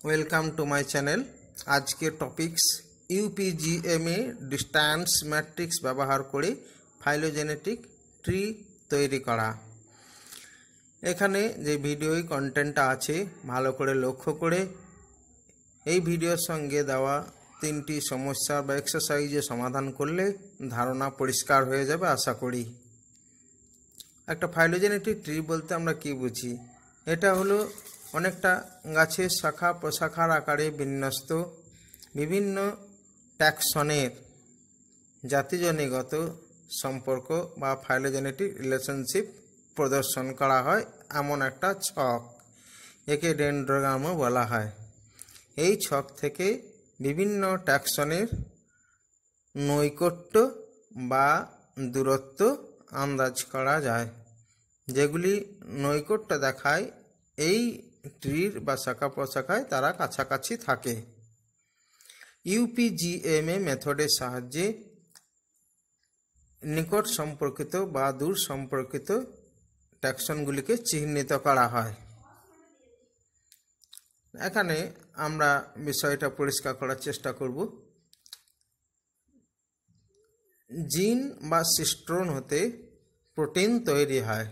Welcome to my channel. आज के topics यूपीजीएमए distance matrix व्यवहार करे फाइलोजेनेटिक ट्री तैरी करा। एखाने जे भिडियो कन्टेंट आछे भालो करे लक्ष्य करे এই ভিডিওর সঙ্গে দেওয়া তিনটি সমস্যা বা এক্সারসাইজে সমাধান করলে ধারণা পরিষ্কার হয়ে যাবে আশা করি। একটা ফাইলোজেনেটিক ট্রি বলতে আমরা কি বুঝি? এটা হলো অনেকটা গাছের শাখা প্রশাখার আকারে বিন্যস্ত বিভিন্ন ট্যাক্সনের জাতিজনিগত সম্পর্ক বা ফাইলোজেনেটিক রিলেশনশিপ প্রদর্শন করা হয় এমন একটা ছক, একে ডেন্ড্রোগ্রামও বলা হয়। এই ছক থেকে বিভিন্ন ট্যাক্সনের নৈকট্য বা দূরত্ব আন্দাজ করা যায়। যেগুলি নৈকট্য দেখায় এই ট্রির বা শাখা প্রশাখায় তারা কাছাকাছি থাকে। ইউপিজিএমএ মেথডের সাহায্যে নিকট সম্পর্কিত বা দূর সম্পর্কিত ট্যাক্সনগুলিকে চিহ্নিত করা হয়। এখানে আমরা বিষয়টা পরিষ্কার করার চেষ্টা করব। জিন বা সিস্ট্রন হতে প্রোটিন তৈরি হয়।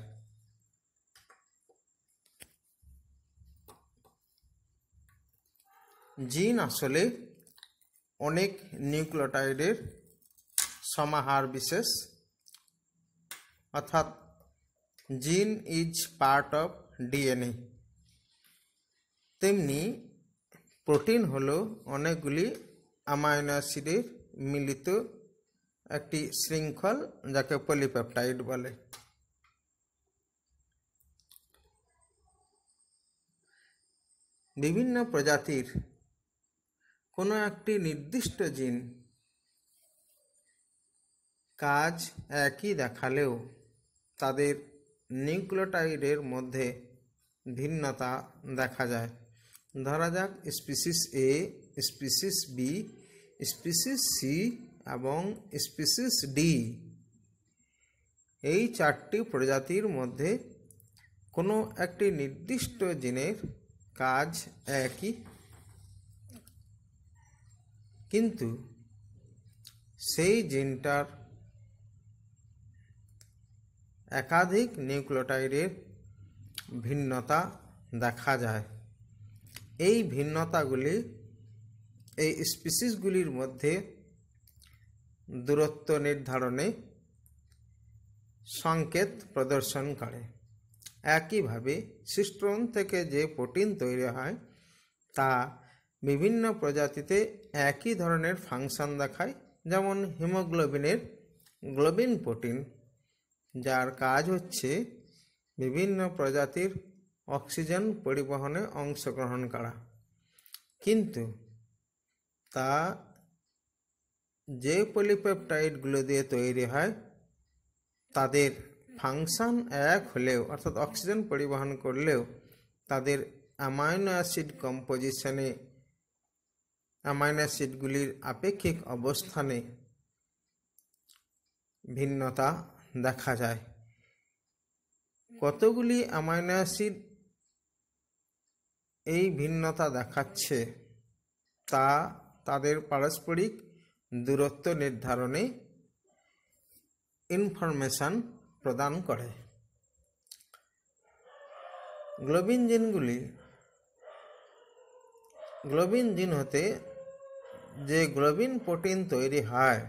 জিন আসলে অনেক নিউক্লিওটাইডের সমাহার বিশেষ, অর্থাৎ জিন ইজ পার্ট অফ ডিএনএ। তেমনি প্রোটিন হলো অনেকগুলি অ্যামাইনো অ্যাসিডের মিলিত একটি শৃঙ্খল, যাকে পলিপেপটাইড বলে। বিভিন্ন প্রজাতির কোনো একটি নির্দিষ্ট জিন কাজ একই দেখালেও তাদের নিউক্লিওটাইডের মধ্যে ভিন্নতা দেখা যায়। ধরা যাক স্পিসিস এ, স্পিসিস বি, স্পিসিস সি এবং স্পিসিস ডি, এই চারটি প্রজাতির মধ্যে কোনো একটি নির্দিষ্ট জিনের কাজ একই, কিন্তু সেই জিনটার একাধিক নিউক্লিওটাইডের ভিন্নতা দেখা যায়। এই ভিন্নতাগুলি এই স্পিসিসগুলির মধ্যে দূরত্ব নির্ধারণে সংকেত প্রদর্শন করে। একইভাবে সিস্ট্রন থেকে যে প্রোটিন তৈরি হয় তা বিভিন্ন প্রজাতিতে একই ধরনের ফাংশন দেখায়। যেমন হিমোগ্লোবিনের গ্লোবিন প্রোটিন, যার কাজ হচ্ছে বিভিন্ন প্রজাতির অক্সিজেন পরিবহনে অংশগ্রহণ করা, কিন্তু তা যে পলিপেপটাইডগুলো দিয়ে তৈরি হয় তাদের ফাংশন এক হলেও, অর্থাৎ অক্সিজেন পরিবহন করলেও তাদের অ্যামাইনো অ্যাসিড কম্পোজিশনে, অ্যামাইনো অ্যাসিডগুলির আপেক্ষিক অবস্থানে ভিন্নতা দেখা যায়। কতগুলি অ্যামাইনো অ্যাসিড এই ভিন্নতা দেখাচ্ছে তা তাদের পারস্পরিক দূরত্ব নির্ধারণে ইনফরমেশন প্রদান করে। গ্লোবিন জিন হতে যে গ্লোবিন প্রোটিন তৈরি হয়,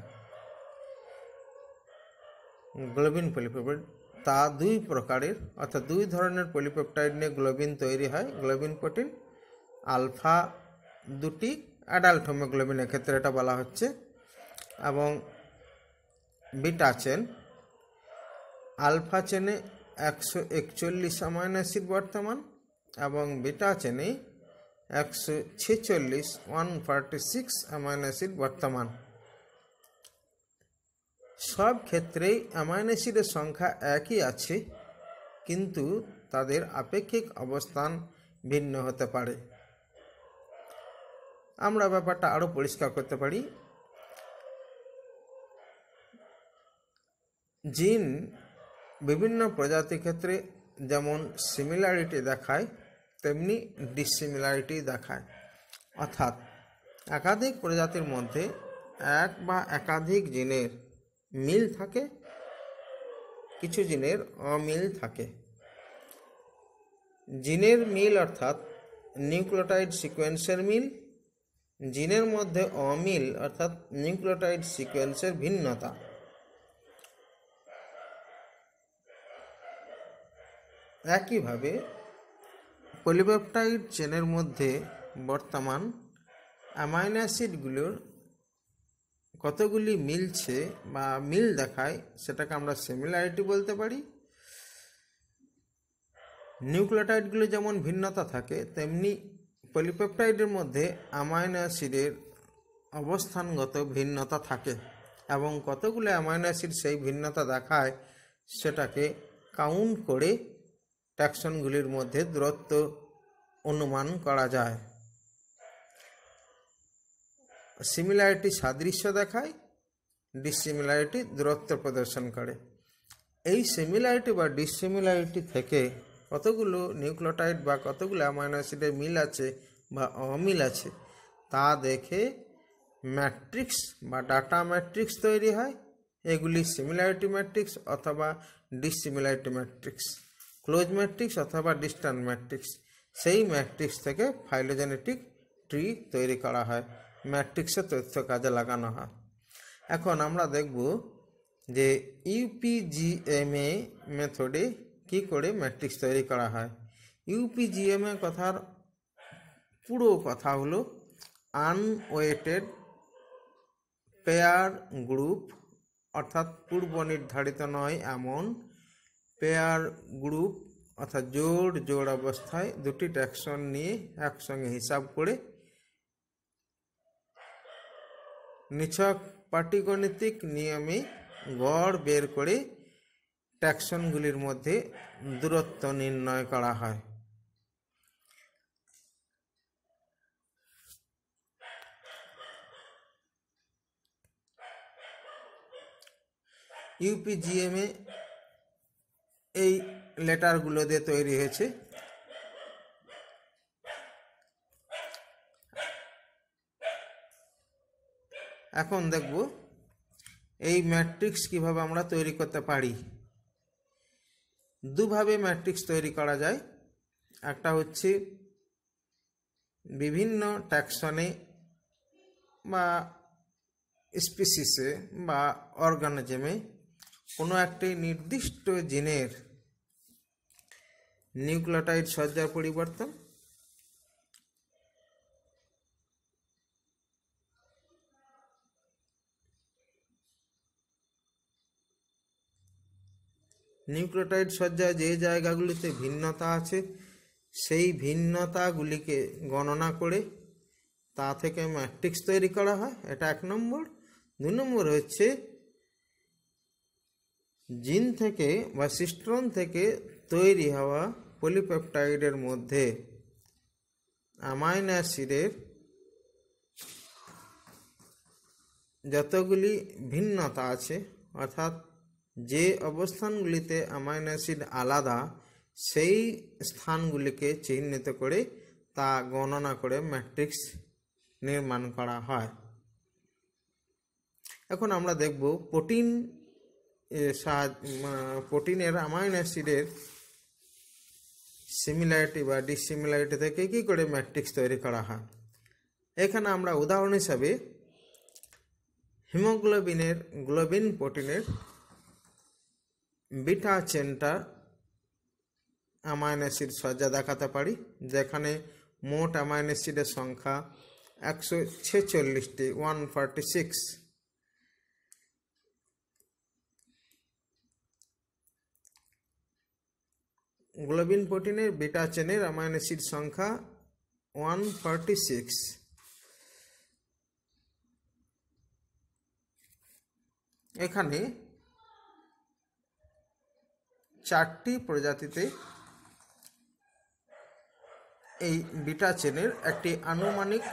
গ্লোবিন পলিপেপটাইড, তা দুই প্রকারের, অর্থাৎ দুই ধরনের পলিপেপটাইড নিয়ে গ্লোবিন তৈরি হয়। গ্লোবিন প্রোটিন আলফা দুটি, অ্যাডাল্ট হোমোগ্লোবিনের ক্ষেত্রে এটা বলা হচ্ছে, এবং বিটা চেন। আলফা চেনে 141 অ্যামাইনো অ্যাসিড বর্তমান এবং বিটা চেনে 146 অ্যামাইনো অ্যাসিড বর্তমান। সব ক্ষেত্রেই অ্যামাইনো অ্যাসিডের সংখ্যা একই আছে, কিন্তু তাদের আপেক্ষিক অবস্থান ভিন্ন হতে পারে। আমরা ব্যাপারটা আরও পরিষ্কার করতে পারি। জিন বিভিন্ন প্রজাতির ক্ষেত্রে যেমন সিমিলারিটি দেখায় তেমনি ডিসিমিলারিটি দেখায়। অর্থাৎ একাধিক প্রজাতির মধ্যে এক বা একাধিক জিনের মিল থাকে, কিছু জিনের অমিল থাকে। জিনের মিল অর্থাৎ নিউক্লিওটাইড সিকোয়েন্সের মিল, জিনের মধ্যে অমিল অর্থাৎ নিউক্লিওটাইড সিকোয়েন্সের ভিন্নতা। একইভাবে পলিপেপটাইড চেনের মধ্যে বর্তমান অ্যামাইনো অ্যাসিডগুলোর কতগুলি মিলছে বা মিল দেখায় সেটাকে আমরা সিমিলারিটি বলতে পারি। নিউক্লিওটাইডগুলো যেমন ভিন্নতা থাকে তেমনি পলিপেপটাইডের মধ্যে অ্যামাইনো অ্যাসিডের অবস্থানগত ভিন্নতা থাকে এবং কতগুলো অ্যামাইনো অ্যাসিড সেই ভিন্নতা দেখায় সেটাকে কাউন্ট করে ট্যাক্সনগুলির মধ্যে দূরত্ব অনুমান করা যায়। সিমিলারিটি সাদৃশ্য দেখায়, ডিসিমিলারিটি দূরত্ব প্রদর্শন করে। এই সিমিলারিটি বা ডিসিমিলারিটি থেকে কতগুলো নিউক্লিওটাইড বা কতগুলো অ্যামাইনো অ্যাসিডের মিল আছে বা অমিল আছে তা দেখে ম্যাট্রিক্স বা ডাটা ম্যাট্রিক্স তৈরি হয়। এগুলি সিমিলারিটি ম্যাট্রিক্স অথবা ডিসিমিলারিটি ম্যাট্রিক্স, ক্লোজ ম্যাট্রিক্স অথবা ডিস্ট্যান্ট ম্যাট্রিক্স। সেই ম্যাট্রিক্স থেকে ফাইলোজেনেটিক ট্রি তৈরি করা হয়, ম্যাট্রিক্সের তথ্য কাজে লাগানো হয়। এখন আমরা দেখব যে ইউপিজিএমএ মেথডে কি করে ম্যাট্রিক্স তৈরি করা হয়। ইউপিজিএমএ কথার পুরো কথা হলো আনওয়েটেড পেয়ার গ্রুপ, অর্থাৎ পূর্ব নির্ধারিত নয় এমন পেয়ার গ্রুপ, অর্থাৎ জোড় অবস্থায় দুটি ট্যাক্সন নিয়ে একসঙ্গে হিসাব করে নিছক পাটিগণিতিক নিয়মে গড় বের করে ট্যাক্সনগুলির মধ্যে দূরত্ব নির্ণয় করা হয়। ইউপিজিএমএ এই লেটারগুলো দিয়ে তৈরি হয়েছে। এখন দেখব এই ম্যাট্রিক্স কিভাবে আমরা তৈরি করতে পারি। দুভাবে ম্যাট্রিক্স তৈরি করা যায়। একটা হচ্ছে বিভিন্ন ট্যাক্সনে বা স্পিসিসে বা অর্গানিজমে কোনো একটি নির্দিষ্ট জিনের নিউক্লিওটাইড সজ্জার পরিবর্তন, নিউক্লিওটাইড সজ্জায় যে জায়গাগুলিতে ভিন্নতা আছে সেই ভিন্নতাগুলিকে গণনা করে তা থেকে ম্যাট্রিক্স তৈরি করা হয়, এটা এক নম্বর। দুই নম্বর হচ্ছে জিন থেকে বা সিস্ট্রন থেকে তৈরি হওয়া পলিপেপটাইডের মধ্যে অ্যামাইনো অ্যাসিডের যতগুলি ভিন্নতা আছে, অর্থাৎ যে অবস্থানগুলিতে অ্যামাইনো অ্যাসিড আলাদা সেই স্থানগুলিকে চিহ্নিত করে তা গণনা করে ম্যাট্রিক্স নির্মাণ করা হয়। এখন আমরা দেখব প্রোটিনের অ্যামাইনো অ্যাসিডের সিমিলারিটি বা ডিসিমিলারিটি থেকে কী করে ম্যাট্রিক্স তৈরি করা হয়। এখানে আমরা উদাহরণ হিসাবে হিমোগ্লোবিনের গ্লোবিন প্রোটিনের বিটা চেনটার অ্যামাইনো অ্যাসিড সজ্জা দেখাতে পারি, যেখানে মোট অ্যামাইনো অ্যাসিডের সংখ্যা 146টি, 146। গ্লোবিন প্রোটিনের বিটা চেনের অ্যামাইনো অ্যাসিড সংখ্যা 146। এখানে 4টি প্রজাতিতে এই বিটা চেনের একটি আনুমানিক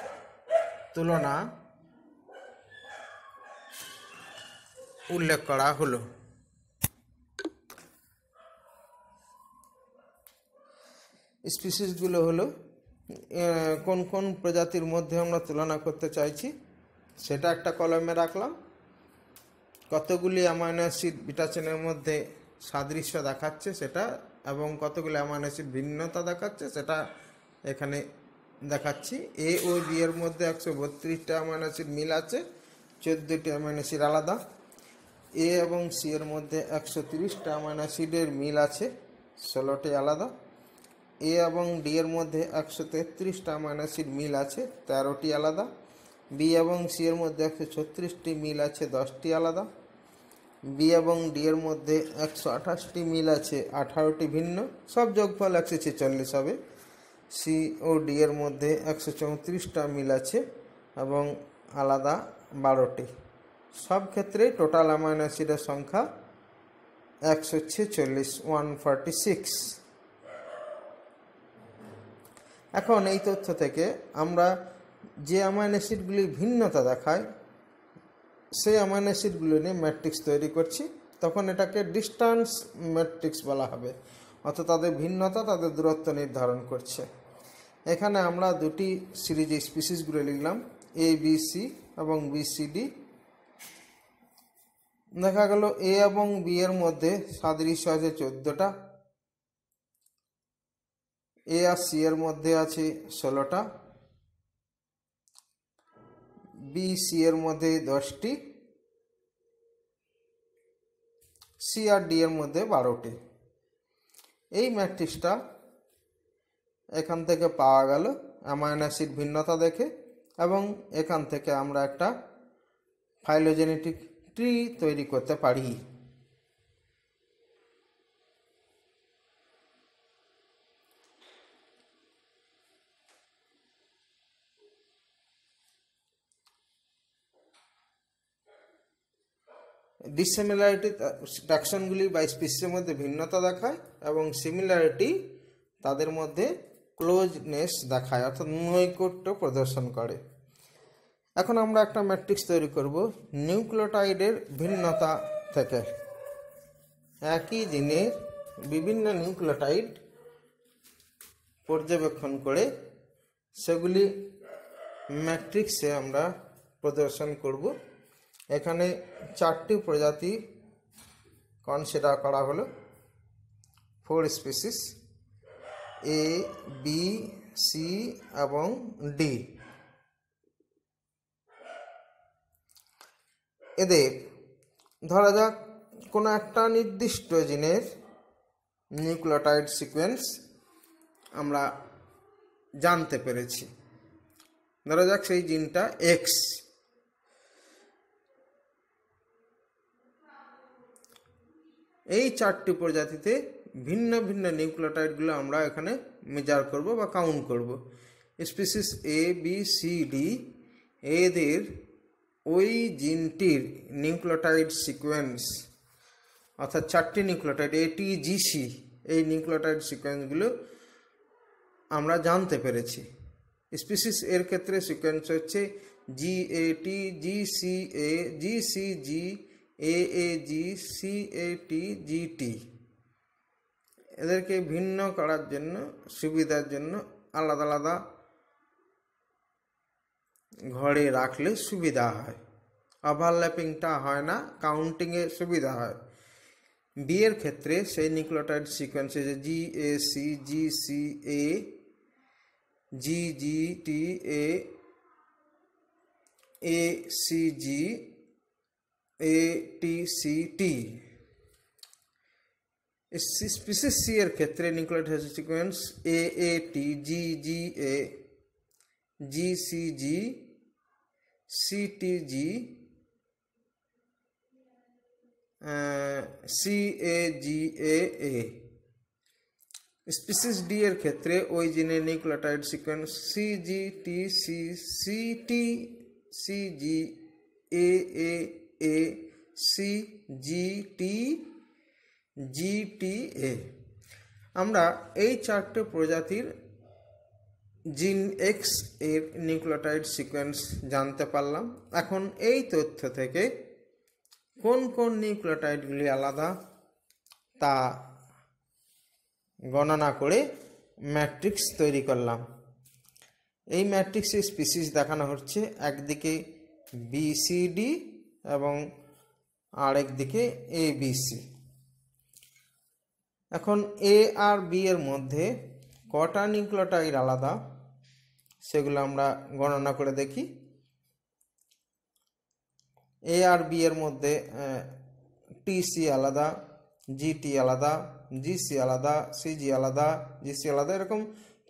তুলনা উল্লেখ করা হলো। স্পিসিসগুলো হলো কোন কোন প্রজাতির মধ্যে আমরা তুলনা করতে চাইছি সেটা একটা কলমে রাখলাম। কতগুলি অ্যামাইনো অ্যাসিড বিটা চেনের মধ্যে সাদৃশ্য দেখাচ্ছে সেটা, এবং কতগুলি অ্যামাইনো অ্যাসিড ভিন্নতা দেখাচ্ছে সেটা এখানে দেখাচ্ছি। এ ও বি এর মধ্যে 132টা অ্যামাইনো অ্যাসিড মিল আছে, 14টি অ্যামাইনো অ্যাসিড আলাদা। এ এবং সি এর মধ্যে 130টা অ্যামাইনো অ্যাসিডের মিল আছে, 16টি আলাদা। এ এবং ডি এর মধ্যে 133টা অ্যামাইনো অ্যাসিড মিল আছে, 13টি আলাদা। বি এবং সি এর মধ্যে 136টি মিল আছে, 10টি আলাদা। বি এবং ডি এর মধ্যে 128টি মিল আছে, 18টি ভিন্ন, সব যোগফল 146 হবে। সি ও ডি এর মধ্যে 134টা মিল আছে এবং আলাদা 12টি। সব ক্ষেত্রেই টোটাল অ্যামাইনো অ্যাসিডের সংখ্যা 146, 146। এখন এই তথ্য থেকে আমরা যে অ্যামাইনো অ্যাসিডগুলি ভিন্নতা দেখায় সেই অ্যামাইনো অ্যাসিডগুলো নিয়ে ম্যাট্রিক্স তৈরি করছি, তখন এটাকে ডিস্ট্যান্স ম্যাট্রিক্স বলা হবে, অর্থাৎ তাদের ভিন্নতা তাদের দূরত্ব নির্ধারণ করছে। এখানে আমরা দুটি সিরিজে স্পিসিসগুলো লিখলাম, এ বি সি এবং বি সি ডি। দেখা গেল এ এবং বি এর মধ্যে সাদৃশ্য আছে 14টা, এ আর সি এর মধ্যে আছে 16টা, বি সি এর মধ্যে 10টি, সি আর ডি এর মধ্যে 12টি। এই ম্যাট্রিক্সটা এখান থেকে পাওয়া গেল অ্যামাইনো অ্যাসিড ভিন্নতা দেখে, এবং এখান থেকে আমরা একটা ফাইলোজেনেটিক ট্রি তৈরি করতে পারি। ডিসিমিলারিটি ট্যাক্সনগুলি বা স্পিসিসের মধ্যে ভিন্নতা দেখায়, এবং সিমিলারিটি তাদের মধ্যে ক্লোজনেস দেখায়, অর্থাৎ নৈকট্য প্রদর্শন করে। এখন আমরা একটা ম্যাট্রিক্স তৈরি করব নিউক্লিওটাইডের ভিন্নতা থেকে। একই জিনের বিভিন্ন নিউক্লিওটাইড পর্যবেক্ষণ করে সেগুলি ম্যাট্রিক্সে আমরা প্রদর্শন করব। এখানে 4টি প্রজাতি কনসিডার করা হলো, 4 স্পিসিস, এ বি সি এবং ডি। এদের ধরা যাক কোনো একটা নির্দিষ্ট জিনের নিউক্লিওটাইড সিকোয়েন্স আমরা জানতে পেরেছি। ধরা যাক সেই জিনটা এক্স। এই 4টি প্রজাতিতে ভিন্ন ভিন্ন নিউক্লিওটাইডগুলো আমরা এখানে মেজার করব বা কাউন্ট করব। Species A B C D এদের ওই জিনটির নিউক্লিওটাইড সিকোয়েন্স, অর্থাৎ 4টি নিউক্লিওটাইড এটি জিসি, এই নিউক্লিওটাইড সিকোয়েন্সগুলো আমরা জানতে পেরেছি। স্পিসিস এর ক্ষেত্রে সিকোয়েন্স হচ্ছে জিএটি, জিসিএ, জিসিজি, এএজি, সিএটি, জিটি। এদেরকে ভিন্ন করার জন্য, সুবিধার জন্য আলাদা আলাদা ঘরে রাখলে সুবিধা হয়, ওভারল্যাপিংটা হয় না, কাউন্টিংয়ে সুবিধা হয়। বি এর ক্ষেত্রে সেই নিউক্লিওটাইড সিকোয়েন্স হচ্ছে GAC, GCA, GGT, ACG, ATCT. Species C এর ক্ষেত্রে nucleotide sequence AAT, GGA, GCG, CTG, CAGA. Species D এর ক্ষেত্রে ওই জিনের nucleotide sequence CGT, CT, CG, A, CGT, GTA. আমরা এই 4টে প্রজাতির জিন এক্স এর নিউক্লিওটাইড সিকোয়েন্স জানতে পারলাম। এখন এই তথ্য থেকে কোন কোন নিউক্লিওটাইডগুলি আলাদা তা গণনা করে ম্যাট্রিক্স তৈরি করলাম। এই ম্যাট্রিক্সে স্পিসিস দেখানো হচ্ছে, একদিকে বিসিডি এবং আরেক দিকে এবিসি। এখন এ আর বি এর মধ্যে কটা নিউক্লিওটাইড আলাদা সেগুলো আমরা গণনা করে দেখি। এ আর বি এর মধ্যে টিসি আলাদা, জিটি আলাদা, জিসি আলাদা, সিজি আলাদা, জিসি আলাদা, এরকম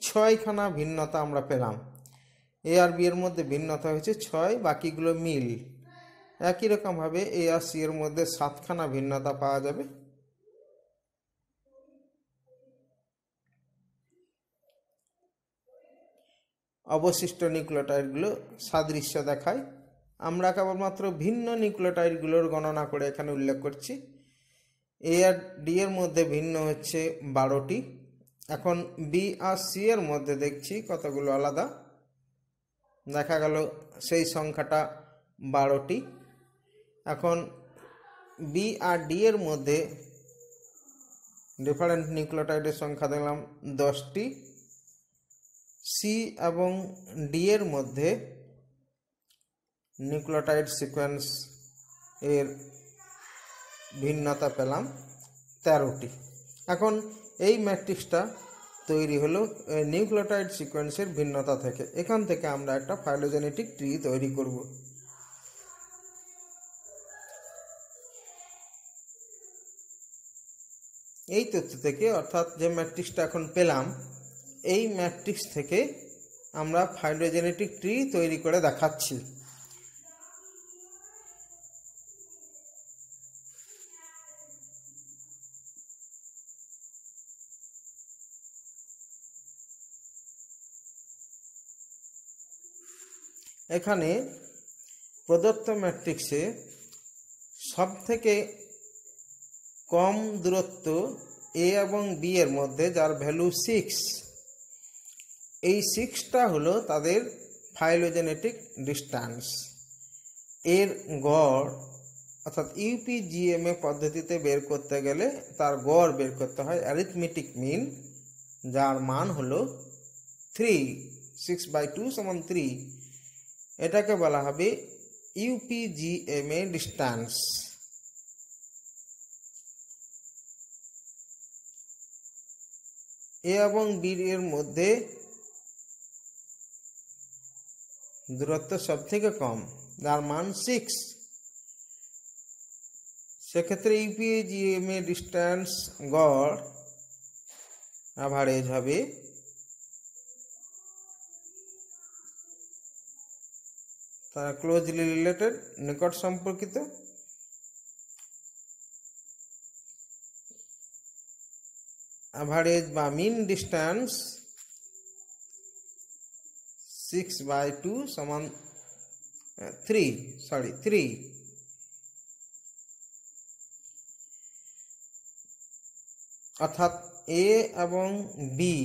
6খানা ভিন্নতা আমরা পেলাম। এ আর বি এর মধ্যে ভিন্নতা হয়েছে 6, বাকিগুলো মিল। একই রকমভাবে এ আর সি এর মধ্যে 7খানা ভিন্নতা পাওয়া যাবে। অবশিষ্ট নিউক্লিওটাইডগুলো সাদৃশ্য দেখায়। আমরা কেবলমাত্র ভিন্ন নিউক্লিওটাইডগুলোর গণনা করে এখানে উল্লেখ করছি। এ আর ডি এর মধ্যে ভিন্ন হচ্ছে 12টি। এখন বি আর সি এর মধ্যে দেখছি কতগুলো আলাদা, দেখা গেল সেই সংখ্যাটা 12টি। এখন বি আর ডি এর মধ্যে ডিফারেন্ট নিউক্লিওটাইডের সংখ্যা দেখলাম 10টি। সি এবং ডি এর মধ্যে নিউক্লিওটাইড সিকোয়েন্স এর ভিন্নতা পেলাম 13টি। এখন এই ম্যাট্রিক্সটা তৈরি হলো নিউক্লিওটাইড সিকোয়েন্সের ভিন্নতা থেকে। এখান থেকে আমরা একটা ফাইলোজেনেটিক ট্রি তৈরি করব। এই তথ্য থেকে, অর্থাৎ যে ম্যাট্রিক্সটা এখন পেলাম, এই ম্যাট্রিক্স থেকে আমরা ফাইলোজেনেটিক ট্রি তৈরি করে দেখাচ্ছি। এখানে প্রদত্ত ম্যাট্রিক্সে সবথেকে কম দূরত্ব এ এবং বি এর মধ্যে, যার ভ্যালু 6, এই 6টা হলো তাদের ফাইলোজেনেটিক ডিস্ট্যান্স। এর গড়, অর্থাৎ ইউপিজিএমএ পদ্ধতিতে বের করতে গেলে তার গড় বের করতে হয় অ্যারিথমেটিক মিন, যার মান হলো 3, 6/2 = 3। এটাকে বলা হবে ইউপিজিএমএ ডিস্ট্যান্স। এ এবং বি এর মধ্যে দূরত্ব সব থেকে কম, যার মান 6। সেক্ষেত্রে ইউপিজিএমএ ডিস্ট্যান্স গড় অ্যাভারেজ হবে তারা ক্লোজলি রিলেটেড, নিকট সম্পর্কিত। অ্যাভারেজ বা মিন ডিস্ট্যান্স 6/2 = 3। অর্থাৎ এ এবং বি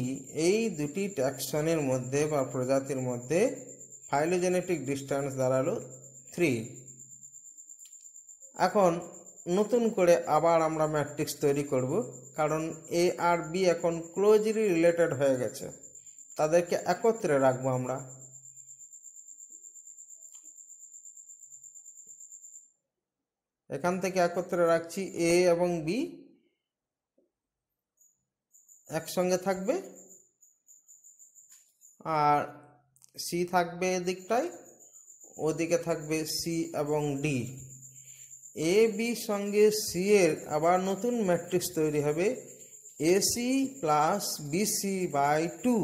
এই দুটি ট্যাক্সনের মধ্যে বা প্রজাতির মধ্যে ফাইলোজেনেটিক ডিস্ট্যান্স দাঁড়ালো 3। এখন নতুন করে আবার আমরা ম্যাট্রিক্স তৈরি করব, কারণ এ আর বি এখন ক্লোজলি রিলেটেড হয়ে গেছে, তাদেরকে একত্রে রাখবো আমরা। এখান থেকে একত্রে রাখছি, এ এবং বি একসঙ্গে থাকবে, আর সি থাকবে এদিকটায়, ওদিকে থাকবে সি এবং ডি। এ বি সঙ্গে সি এর আবার নতুন ম্যাট্রিক্স তৈরি হবে AC plus BC/2।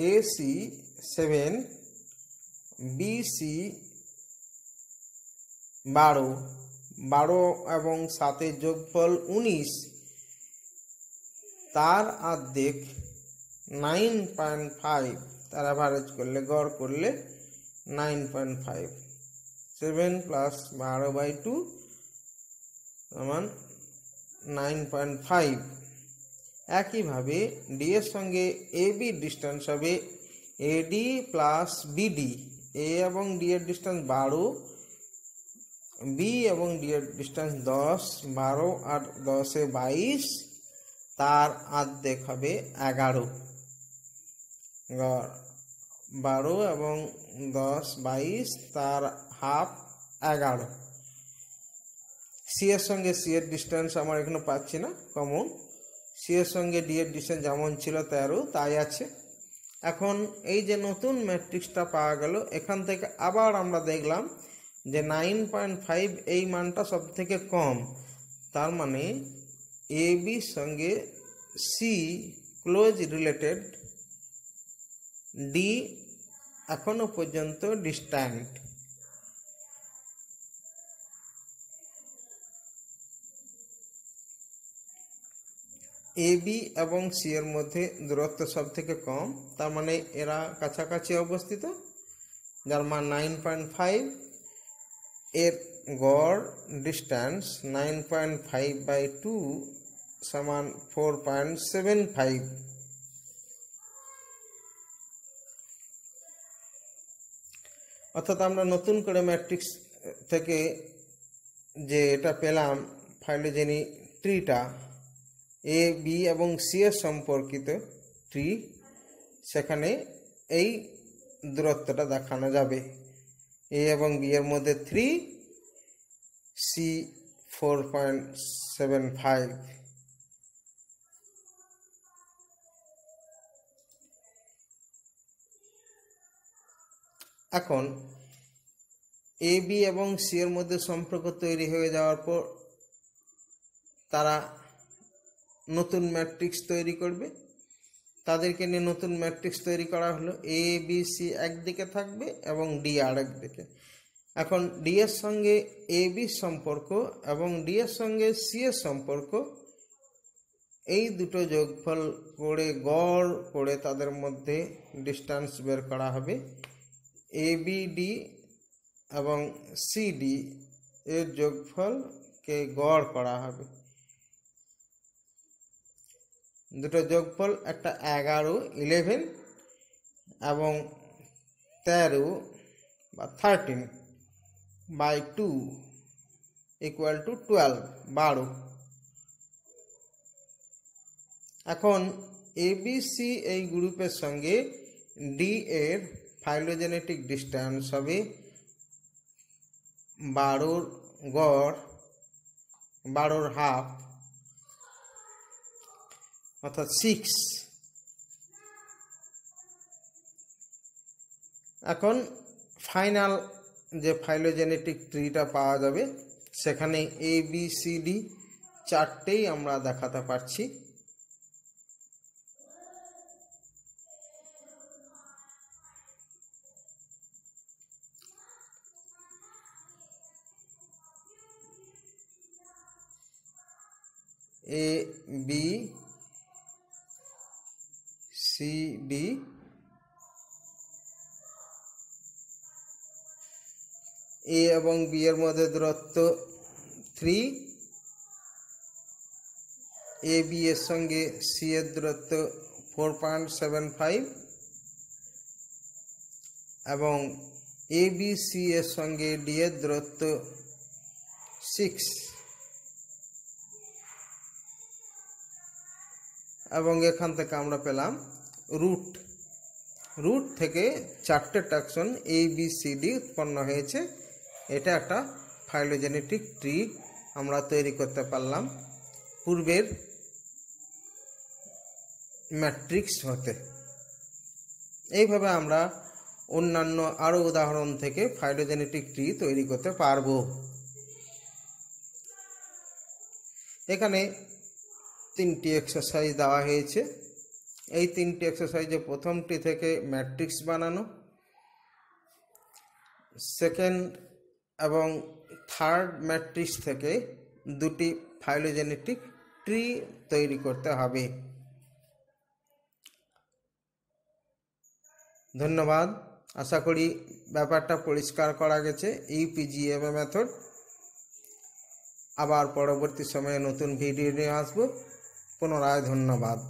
AC 7, BC 12 এবং 7-এর যোগফল 19, তার অর্ধেক 9.5, তার অ্যাভারেজ করলে, গড় করলে 9.5। 7 + 12/2 = 9.5। একইভাবে ডি এর সঙ্গে এ বি ডিস্টেন্স হবে AD প্লাস BD। এ এবং ডি এর ডিস্টেন্স 12, বি এবং ডি এর ডিস্টেন্স 10, 12 আর 10-এ 22, তার অর্ধেক হবে 11। গড় 12 এবং 10 22, তার হাফ 11। সি এর সঙ্গে সি এর ডিস্টেন্স আমার এখানে পাচ্ছি না কমন, সি এর সঙ্গে ডি এর ডিস্টেন্স যেমন ছিল 13 তাই আছে। এখন এই যে নতুন ম্যাট্রিক্সটা পাওয়া গেল, এখান থেকে আবার আমরা দেখলাম যে 9.5 এই মানটা সব থেকে কম, তার মানে এ বির সঙ্গে সি ক্লোজ রিলেটেড, ডি এখনো পর্যন্ত ডিস্ট্যান্ট। এ বি এবং সি এর মধ্যে দূরত্ব সব থেকে কম, তার মানে এরা কাছাকাছি অবস্থিত, যার মান 9.5। এর গড় ডিস্ট্যান্স 9.5/2 সমান 4.75। অর্থাৎ আমরা নতুন করে ম্যাট্রিক্স থেকে যে এটা পেলাম ফাইলোজেনি ট্রিটা, এ বি এবং সি এর সম্পর্কিত ট্রি, সেখানে এই দূরত্বটা দেখানো যাবে। এ এবং বি এর মধ্যে 3, সি 4.75। এখন এ বি এবং সি এর মধ্যে সম্পর্ক তৈরি হয়ে যাওয়ার পর তারা নতুন ম্যাট্রিক্স তৈরি করবে। তাদেরকে নিয়ে নতুন ম্যাট্রিক্স তৈরি করা হলো। এ বি সি একদিকে থাকবে এবং ডি আরেক দিকে। এখন ডি এর সঙ্গে এ বির সম্পর্ক এবং ডি এর সঙ্গে সি এর সম্পর্ক, এই দুটো যোগফল করে গড় করে তাদের মধ্যে ডিস্টেন্স বের করা হবে। এ বি ডি এবং সি ডি এর যোগফলকে গড় করা হবে। দুটো যোগফল একটা 11 এবং 13 বা 13/2 = 12। এখন এবিসি এই গ্রুপের সঙ্গে ডি এর ফাইলোজেনেটিক ডিস্টেন্স হবে 12 গড়, 12 হাফ, অর্থাৎ 6। এখন ফাইনাল যে ফাইলোজেনেটিক ট্রিটা পাওয়া যাবে, সেখানে এ বি সি ডি চারটেই আমরা দেখাতে পারছি। এ বি সি ডি, এ এবং বি এর মধ্যে দূরত্ব 3, এ বি এর সঙ্গে সি এর দূরত্ব 4.75 এবং এ বি সি এর সঙ্গে ডি এর দূরত্ব 6 এবং এখান থেকে আমরা পেলাম রুট থেকে চারটে ট্যাক্সন এ বি সি ডি উৎপন্ন হয়েছে। এটা একটা ফাইলোজেনেটিক ট্রি আমরা তৈরি করতে পারলাম পূর্বের ম্যাট্রিক্স হতে। এইভাবে আমরা অন্যান্য আরও উদাহরণ থেকে ফাইলোজেনেটিক ট্রি তৈরি করতে পারবো। এখানে 3টি এক্সারসাইজ দেওয়া হয়েছে। এই 3টি এক্সারসাইজে প্রথমটি থেকে ম্যাট্রিক্স বানানো, সেকেন্ড এবং থার্ড ম্যাট্রিক্স থেকে দুটি ফাইলোজেনেটিক ট্রি তৈরি করতে হবে। ধন্যবাদ। আশা করি ব্যাপারটা পরিষ্কার করা গেছে। ইউপিজিএমএ মেথড। আবার পরবর্তী সময়ে নতুন ভিডিও নিয়ে আসবো। পুনরায় ধন্যবাদ।